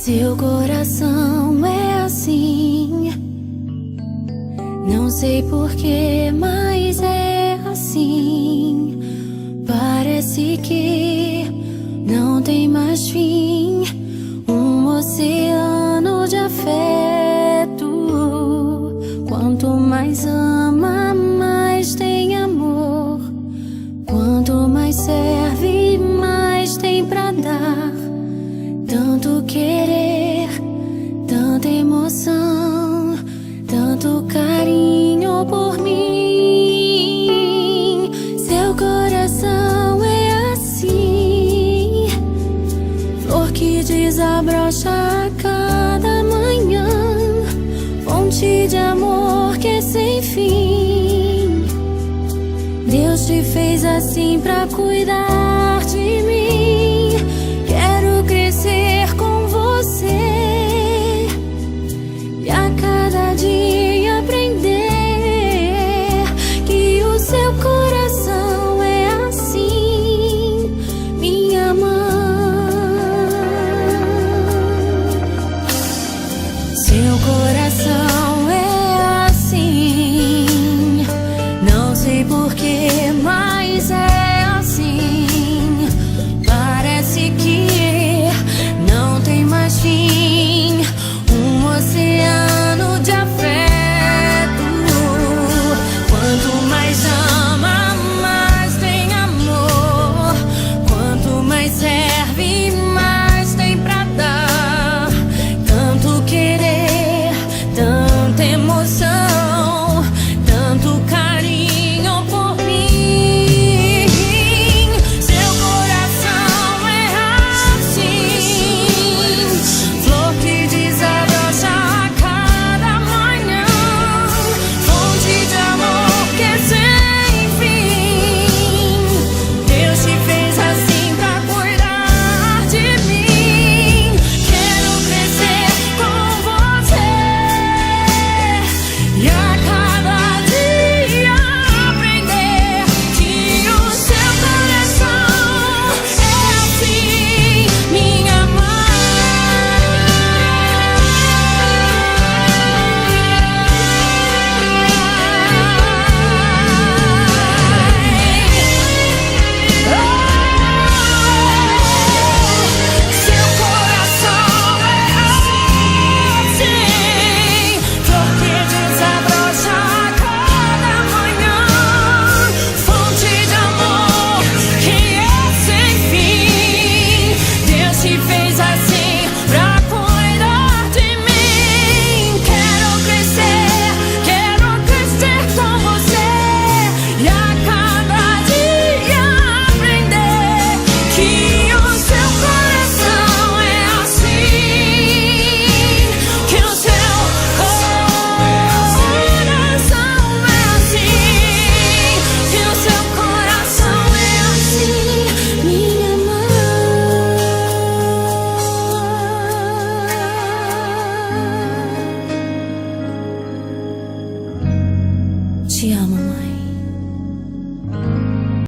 Seu coração é assim, não sei porquê, mas é assim. Parece que não tem mais fim, um oceano de afeto. Quanto mais ama, mais tem amor. Quanto mais serve, mais tem pra dar. Tanto querer, tanta emoção, tanto carinho por mim. Seu coração é assim, flor que desabrocha a cada manhã, fonte de amor que é sem fim. Deus te fez assim pra cuidar